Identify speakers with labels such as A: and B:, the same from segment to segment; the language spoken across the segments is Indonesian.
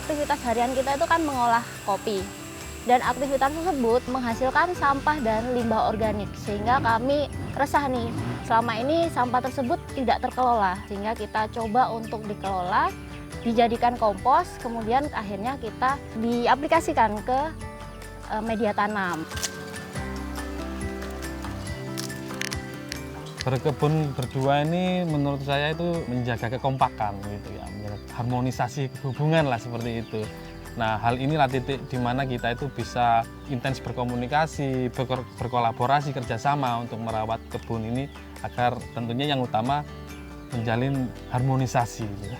A: aktivitas harian kita itu kan mengolah kopi. Dan aktivitas tersebut menghasilkan sampah dan limbah organik. Sehingga kami resah nih, selama ini sampah tersebut tidak terkelola. Sehingga kita coba untuk dikelola, dijadikan kompos, kemudian akhirnya kita diaplikasikan ke media tanam.
B: Berkebun berdua ini menurut saya itu menjaga kekompakan gitu ya, menjaga harmonisasi hubungan lah seperti itu. Nah, hal inilah titik di mana kita itu bisa intens berkomunikasi, berkolaborasi, kerjasama untuk merawat kebun ini agar tentunya yang utama menjalin harmonisasi gitu.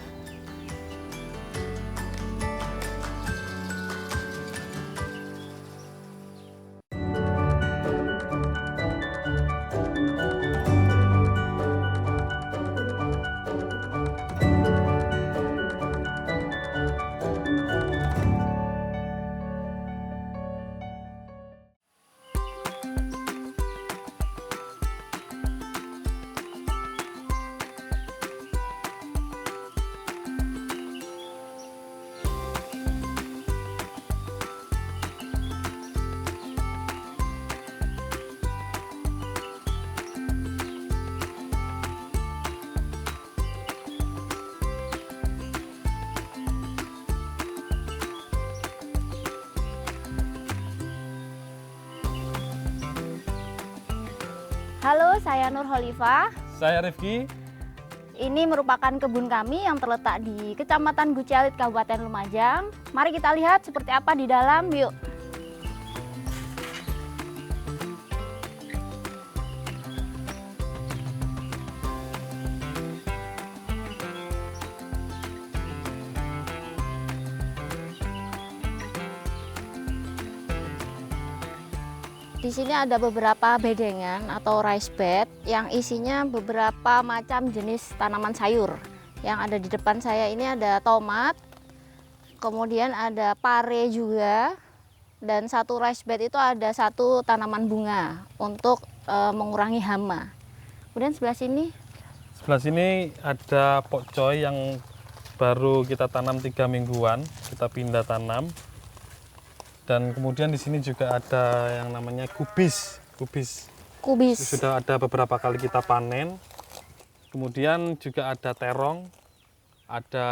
A: Halo, saya Nur Holifah.
B: Saya Rifki.
A: Ini merupakan kebun kami yang terletak di Kecamatan Gucialit, Kabupaten Lumajang. Mari kita lihat seperti apa di dalam, yuk. Di sini ada beberapa bedengan atau rice bed yang isinya beberapa macam jenis tanaman sayur. Yang ada di depan saya ini ada tomat, kemudian ada pare juga, dan satu rice bed itu ada satu tanaman bunga untuk mengurangi hama. Kemudian sebelah sini
B: Ada pokcoy yang baru kita tanam 3 mingguan, kita pindah tanam. Dan kemudian di sini juga ada yang namanya kubis. Sudah ada beberapa kali kita panen. Kemudian juga ada terong, ada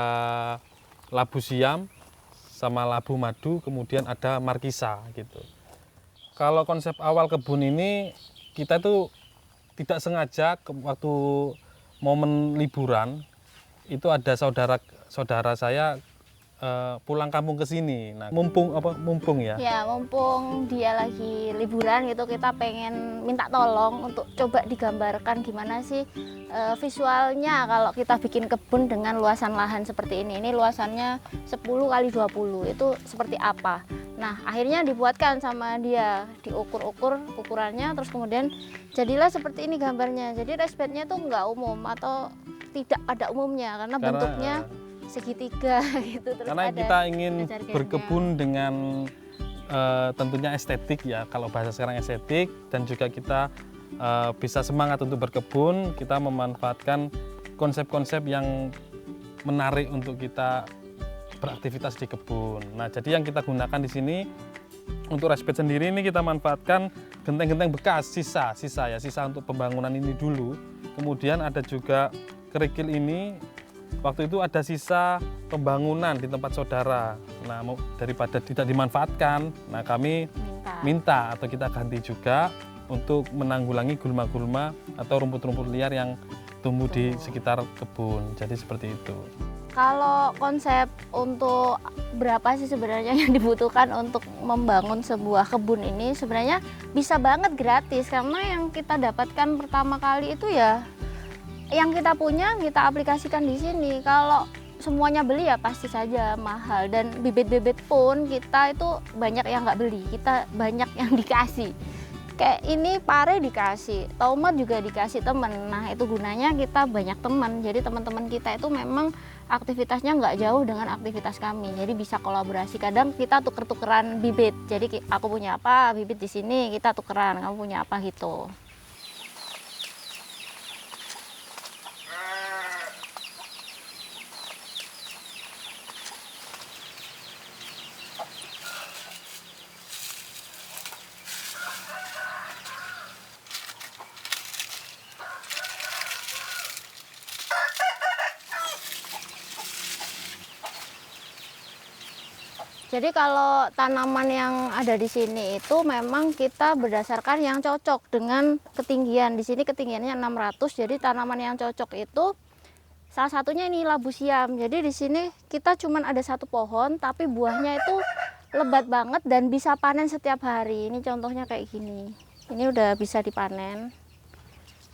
B: labu siam, sama labu madu, kemudian ada markisa gitu. Kalau konsep awal kebun ini kita tuh tidak sengaja waktu momen liburan itu ada saudara saya pulang kampung ke sini. Nah, mumpung ya.
A: Ya, mumpung dia lagi liburan gitu, kita pengen minta tolong untuk coba digambarkan gimana sih visualnya kalau kita bikin kebun dengan luasan lahan seperti ini. Ini luasannya 10 kali 20, itu seperti apa. Nah, akhirnya dibuatkan sama dia, diukur-ukur ukurannya, terus kemudian jadilah seperti ini gambarnya. Jadi rice bednya tuh nggak umum atau tidak pada umumnya karena bentuknya segitiga gitu. Terus
B: karena
A: ada
B: kita ingin
A: jargonnya.
B: berkebun dengan tentunya estetik ya, kalau bahasa sekarang estetik, dan juga kita bisa semangat untuk berkebun. Kita memanfaatkan konsep-konsep yang menarik untuk kita beraktivitas di kebun. Nah, jadi yang kita gunakan di sini untuk rice bed sendiri ini kita manfaatkan genteng-genteng bekas, sisa untuk pembangunan ini dulu. Kemudian ada juga kerikil ini. Waktu itu ada sisa pembangunan di tempat saudara. Nah, daripada tidak dimanfaatkan, nah kami minta atau kita ganti juga untuk menanggulangi gulma-gulma atau rumput-rumput liar yang tumbuh di sekitar kebun. Jadi seperti itu.
A: Kalau konsep untuk berapa sih sebenarnya yang dibutuhkan untuk membangun sebuah kebun ini, sebenarnya bisa banget gratis, karena yang kita dapatkan pertama kali itu ya yang kita punya kita aplikasikan di sini. Kalau semuanya beli ya pasti saja mahal, dan bibit-bibit pun kita itu banyak yang nggak beli, kita banyak yang dikasih. Kayak ini pare dikasih, tomat juga dikasih temen. Nah, itu gunanya kita banyak teman. Jadi teman-teman kita itu memang aktivitasnya nggak jauh dengan aktivitas kami. Jadi bisa kolaborasi. Kadang kita tuker-tukeran bibit. Jadi aku punya apa, bibit di sini kita tukeran. Kamu punya apa gitu. Jadi kalau tanaman yang ada di sini itu memang kita berdasarkan yang cocok dengan ketinggian. Di sini ketinggiannya 600. Jadi tanaman yang cocok itu salah satunya ini labu siam. Jadi di sini kita cuma ada satu pohon, tapi buahnya itu lebat banget dan bisa panen setiap hari. Ini contohnya kayak gini. Ini udah bisa dipanen.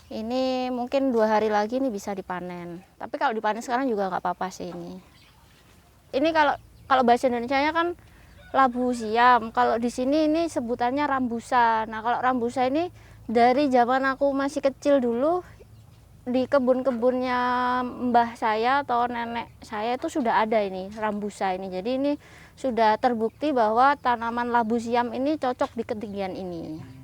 A: Ini mungkin 2 hari lagi nih bisa dipanen. Tapi kalau dipanen sekarang juga nggak apa-apa sih ini. Ini kalau bahasa Indonesianya kan labu siam. Kalau di sini ini sebutannya rambusa. Nah, kalau rambusa ini dari zaman aku masih kecil dulu di kebun-kebunnya mbah saya atau nenek saya itu sudah ada ini rambusa ini. Jadi ini sudah terbukti bahwa tanaman labu siam ini cocok di ketinggian ini.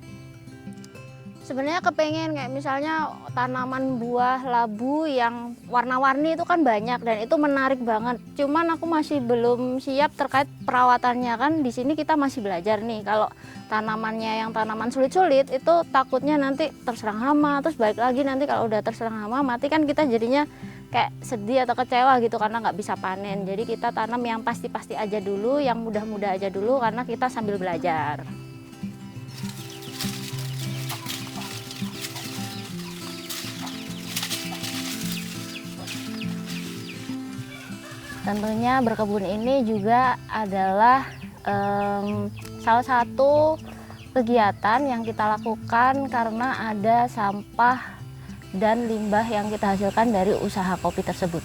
A: Sebenarnya kepengen kayak misalnya tanaman buah labu yang warna-warni itu kan banyak dan itu menarik banget. Cuman aku masih belum siap terkait perawatannya, kan di sini kita masih belajar nih. Kalau tanamannya yang tanaman sulit-sulit itu takutnya nanti terserang hama, terus balik lagi nanti kalau udah terserang hama mati, kan kita jadinya kayak sedih atau kecewa gitu karena nggak bisa panen. Jadi kita tanam yang pasti-pasti aja dulu, yang mudah-mudah aja dulu karena kita sambil belajar. Tentunya berkebun ini juga adalah salah satu kegiatan yang kita lakukan karena ada sampah dan limbah yang kita hasilkan dari usaha kopi tersebut.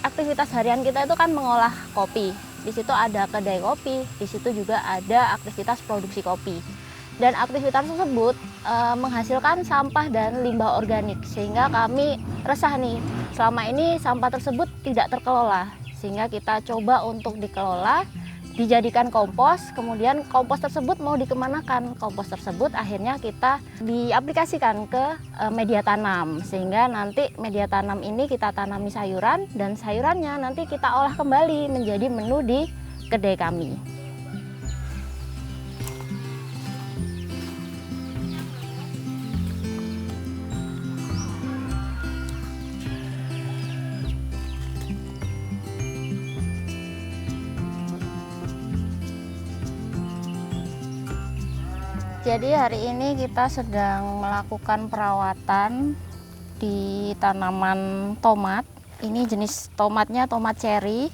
A: Aktivitas harian kita itu kan mengolah kopi. Di situ ada kedai kopi, di situ juga ada aktivitas produksi kopi. Dan aktivitas tersebut menghasilkan sampah dan limbah organik, sehingga kami resah nih, selama ini sampah tersebut tidak terkelola. Sehingga kita coba untuk dikelola, dijadikan kompos, kemudian kompos tersebut mau dikemanakan. Kompos tersebut akhirnya kita diaplikasikan ke media tanam, sehingga nanti media tanam ini kita tanami sayuran, dan sayurannya nanti kita olah kembali menjadi menu di kedai kami. Jadi hari ini kita sedang melakukan perawatan di tanaman tomat. Ini jenis tomatnya tomat cherry.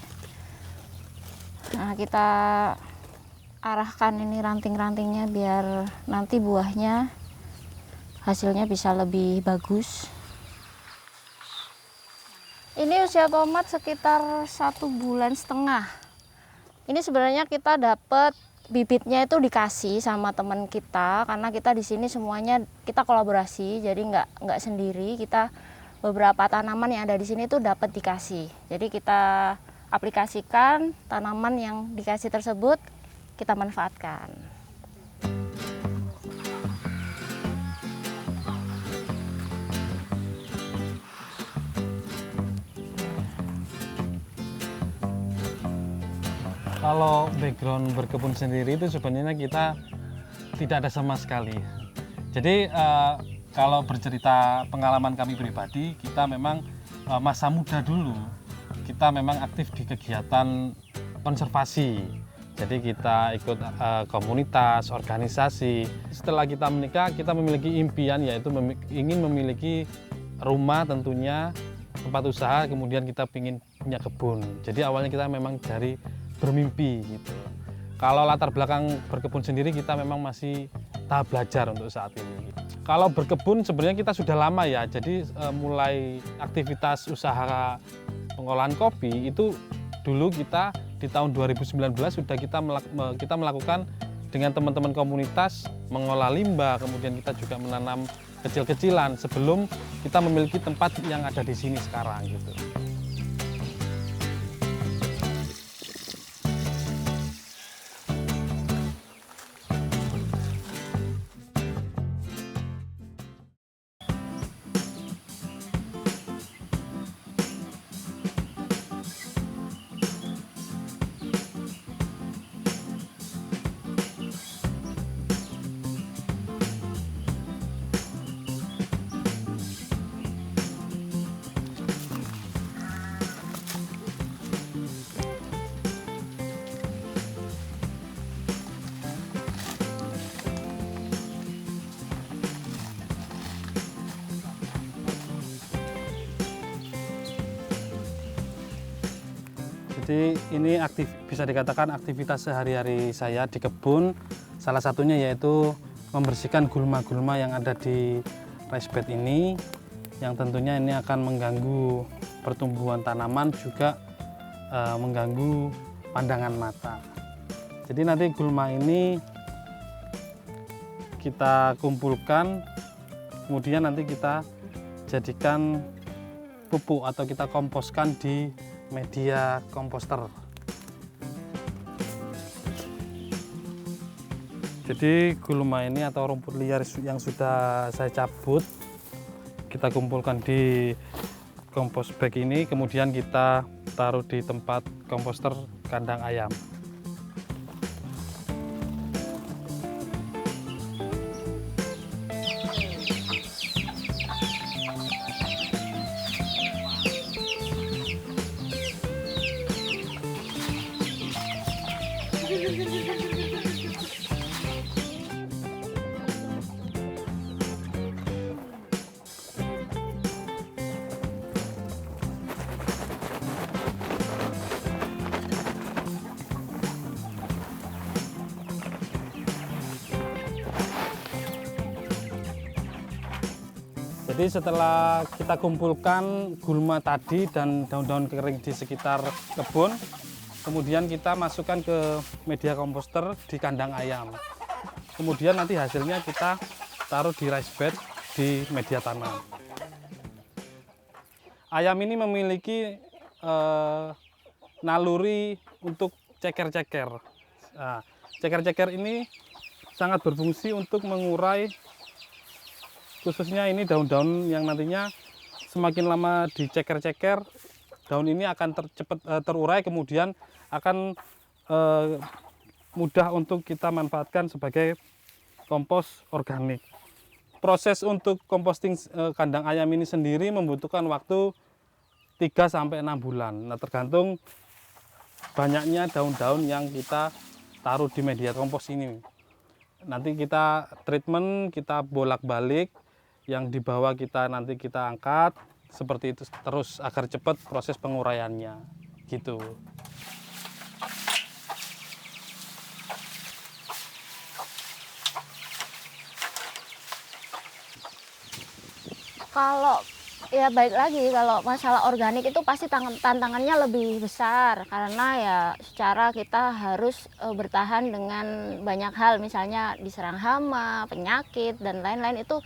A: Nah, kita arahkan ini ranting-rantingnya biar nanti buahnya hasilnya bisa lebih bagus. Ini usia tomat sekitar 1,5 bulan. Ini sebenarnya kita dapat bibitnya itu dikasih sama teman kita, karena kita di sini semuanya kita kolaborasi, jadi nggak sendiri. Kita beberapa tanaman yang ada di sini tuh dapat dikasih, jadi kita aplikasikan tanaman yang dikasih tersebut, kita manfaatkan.
B: Kalau background berkebun sendiri itu sebenarnya kita tidak ada sama sekali. Jadi kalau bercerita pengalaman kami pribadi, kita memang masa muda dulu kita memang aktif di kegiatan konservasi. Jadi kita ikut komunitas, organisasi. Setelah kita menikah, kita memiliki impian, yaitu ingin memiliki rumah tentunya, tempat usaha, kemudian kita ingin punya kebun. Jadi awalnya kita memang dari bermimpi gitu. Kalau latar belakang berkebun sendiri kita memang masih tahap belajar untuk saat ini. Kalau berkebun sebenarnya kita sudah lama ya, jadi mulai aktivitas usaha pengolahan kopi itu dulu kita di tahun 2019 sudah kita melakukan dengan teman-teman komunitas mengolah limbah, kemudian kita juga menanam kecil-kecilan sebelum kita memiliki tempat yang ada di sini sekarang gitu. Jadi ini bisa dikatakan aktivitas sehari-hari saya di kebun. Salah satunya yaitu membersihkan gulma-gulma yang ada di rice bed ini, yang tentunya ini akan mengganggu pertumbuhan tanaman, juga mengganggu pandangan mata. Jadi nanti gulma ini kita kumpulkan, kemudian nanti kita jadikan pupuk atau kita komposkan di media komposter. Jadi gulma ini atau rumput liar yang sudah saya cabut, kita kumpulkan di kompos bag ini, kemudian kita taruh di tempat komposter kandang ayam. Jadi setelah kita kumpulkan gulma tadi dan daun-daun kering di sekitar kebun, kemudian kita masukkan ke media komposter di kandang ayam. Kemudian nanti hasilnya kita taruh di rice bed di media tanam. Ayam ini memiliki naluri untuk ceker-ceker. Nah, ceker-ceker ini sangat berfungsi untuk mengurai, khususnya ini daun-daun yang nantinya semakin lama diceker-ceker, daun ini akan cepat terurai, kemudian akan mudah untuk kita manfaatkan sebagai kompos organik. Proses untuk composting kandang ayam ini sendiri membutuhkan waktu 3-6 bulan. Nah, tergantung banyaknya daun-daun yang kita taruh di media kompos ini. Nanti kita treatment, kita bolak-balik, yang di bawah nanti kita angkat seperti itu terus agar cepat proses penguraiannya gitu.
A: Kalau ya baik lagi, kalau masalah organik itu pasti tantangannya lebih besar, karena ya secara kita harus bertahan dengan banyak hal, misalnya diserang hama, penyakit dan lain-lain. Itu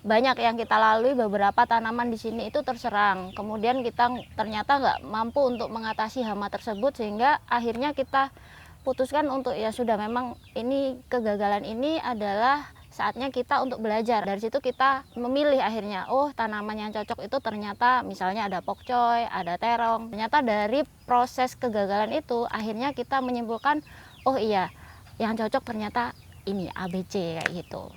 A: banyak yang kita lalui. Beberapa tanaman di sini itu terserang, kemudian kita ternyata nggak mampu untuk mengatasi hama tersebut, sehingga akhirnya kita putuskan untuk ya sudah, memang ini kegagalan ini adalah saatnya kita untuk belajar. Dari situ kita memilih akhirnya, oh tanaman yang cocok itu ternyata misalnya ada pokcoy, ada terong. Ternyata dari proses kegagalan itu akhirnya kita menyimpulkan, oh iya yang cocok ternyata ini ABC kayak gitu.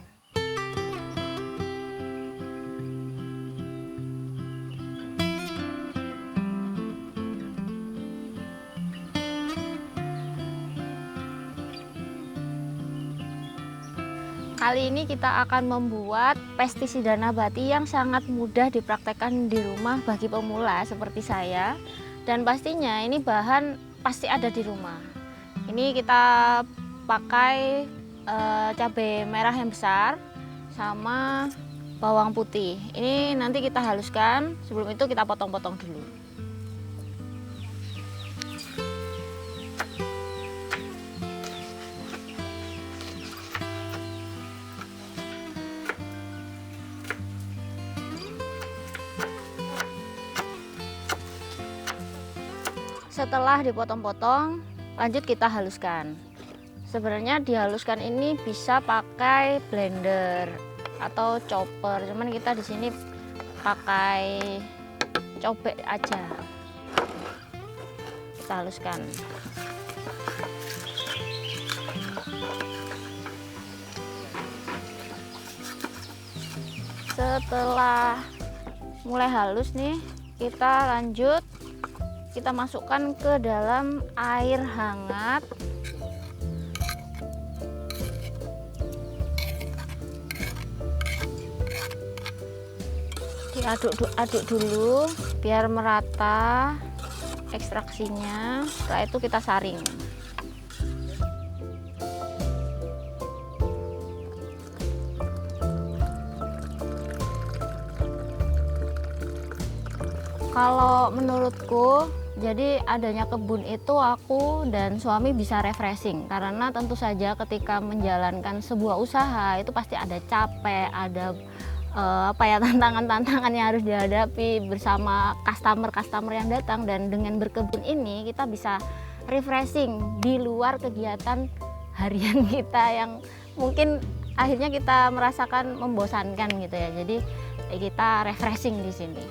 A: Kali ini kita akan membuat pestisida nabati yang sangat mudah dipraktekkan di rumah bagi pemula seperti saya. Dan pastinya ini bahan pasti ada di rumah. Ini kita pakai cabai merah yang besar sama bawang putih. Ini nanti kita haluskan, sebelum itu kita potong-potong dulu. Setelah dipotong-potong, lanjut kita haluskan. Sebenarnya dihaluskan ini bisa pakai blender atau chopper, cuman kita di sini pakai cobek aja. Kita haluskan. Setelah mulai halus nih, kita lanjut. Kita masukkan ke dalam air hangat. Diaduk-aduk dulu biar merata. ekstraksinya. Setelah itu kita saring. Kalau menurutku, jadi adanya kebun itu aku dan suami bisa refreshing, karena tentu saja ketika menjalankan sebuah usaha itu pasti ada capek, ada tantangan-tantangan yang harus dihadapi bersama customer yang datang. Dan dengan berkebun ini kita bisa refreshing di luar kegiatan harian kita yang mungkin akhirnya kita merasakan membosankan gitu ya. Jadi kita refreshing di sini.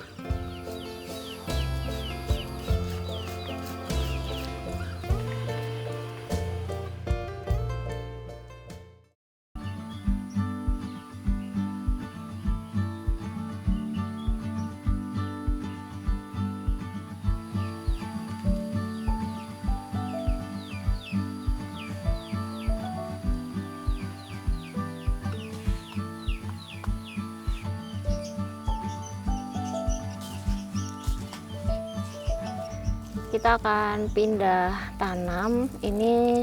A: Kita akan pindah tanam. Ini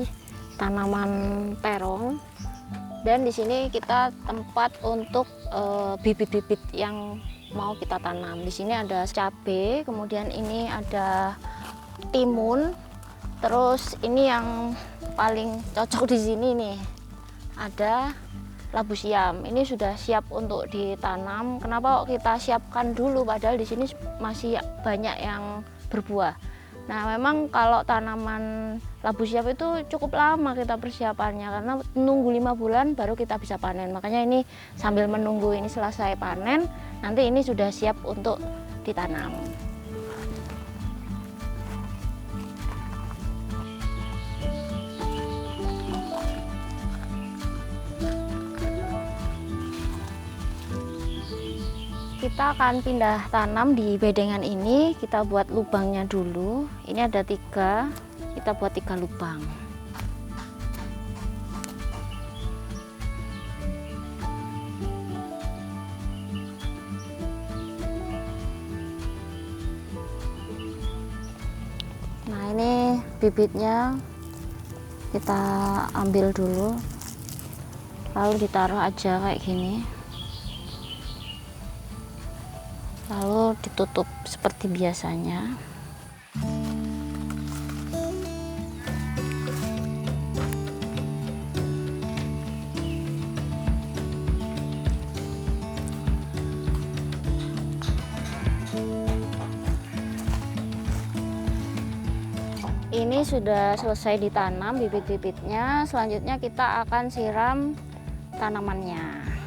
A: tanaman terong, dan di sini kita tempat untuk bibit-bibit yang mau kita tanam. Di sini ada cabai, kemudian ini ada timun, terus ini yang paling cocok di sini nih ada labu siam. Ini sudah siap untuk ditanam. Kenapa kok kita siapkan dulu padahal di sini masih banyak yang berbuah? Nah, memang kalau tanaman labu siam itu cukup lama kita persiapannya, karena menunggu 5 bulan baru kita bisa panen. Makanya ini sambil menunggu ini selesai panen, nanti ini sudah siap untuk ditanam. Kita akan pindah tanam di bedengan ini. Kita buat lubangnya dulu. Ini ada 3, kita buat 3 lubang. Nah, ini bibitnya kita ambil dulu, lalu ditaruh aja kayak gini. Lalu ditutup seperti biasanya. Ini sudah selesai ditanam bibit-bibitnya. Selanjutnya kita akan siram tanamannya.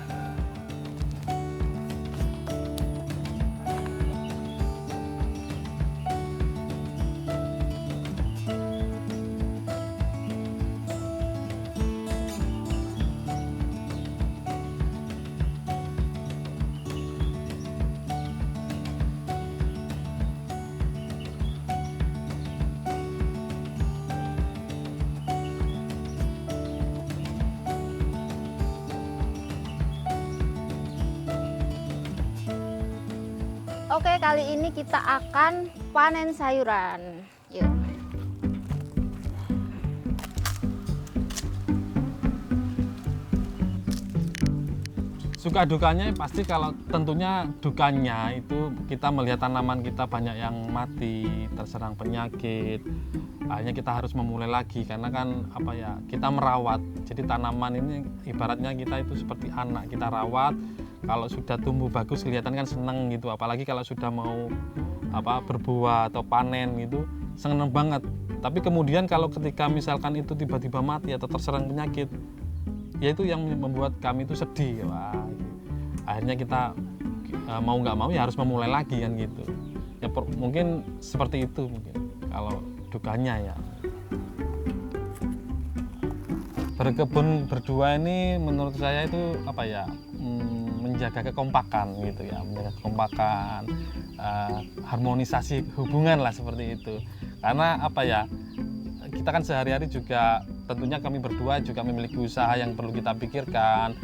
A: Oke, kali ini kita akan panen sayuran. Yuk.
B: Suka dukanya pasti, kalau tentunya dukanya itu kita melihat tanaman kita banyak yang mati, terserang penyakit. Akhirnya kita harus memulai lagi, karena kan apa ya, kita merawat. Jadi tanaman ini ibaratnya kita itu seperti anak, kita rawat. Kalau sudah tumbuh bagus kelihatan kan seneng gitu, apalagi kalau sudah mau berbuah atau panen gitu, seneng banget. Tapi kemudian kalau ketika misalkan itu tiba-tiba mati atau terserang penyakit, ya itu yang membuat kami itu sedih. Wah, akhirnya kita mau nggak mau ya harus memulai lagi kan gitu ya. Mungkin seperti itu mungkin kalau dukanya ya. Berkebun berdua ini menurut saya itu apa ya, menjaga kekompakan gitu ya, menjaga kekompakan, harmonisasi hubungan lah seperti itu. Karena apa ya, kita kan sehari-hari juga tentunya kami berdua juga memiliki usaha yang perlu kita pikirkan.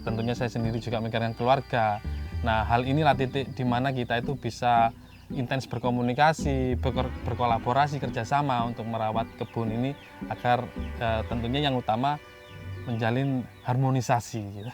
B: Tentunya saya sendiri juga memikirkan keluarga. Nah, hal inilah titik di mana kita itu bisa intens berkomunikasi, berkolaborasi, kerjasama untuk merawat kebun ini agar tentunya yang utama menjalin harmonisasi gitu.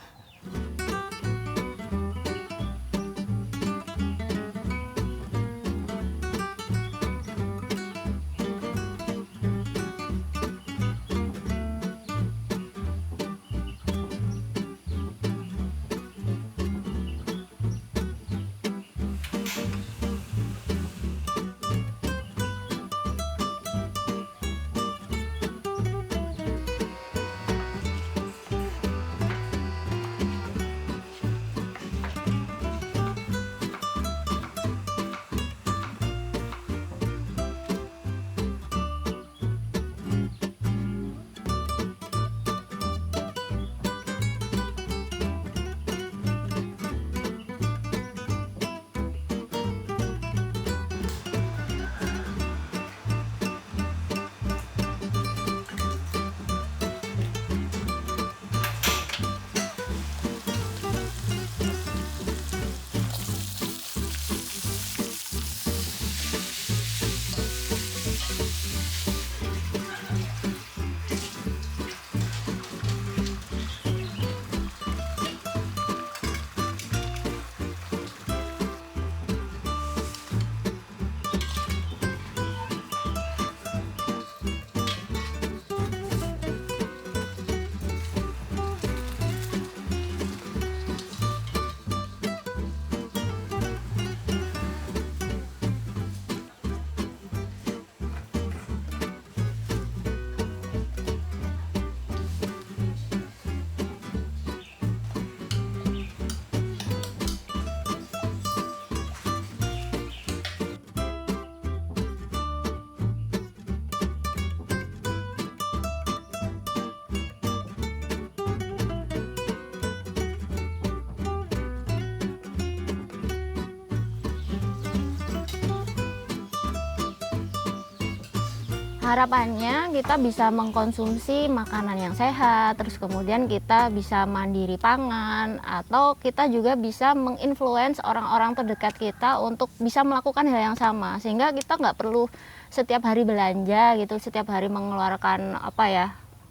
A: Harapannya kita bisa mengkonsumsi makanan yang sehat, terus kemudian kita bisa mandiri pangan, atau kita juga bisa menginfluence orang-orang terdekat kita untuk bisa melakukan hal yang sama, sehingga kita nggak perlu setiap hari belanja gitu, setiap hari mengeluarkan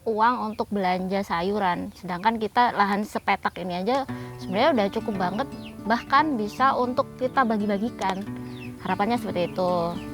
A: uang untuk belanja sayuran. Sedangkan kita lahan sepetak ini aja sebenarnya udah cukup banget, bahkan bisa untuk kita bagi-bagikan. Harapannya seperti itu.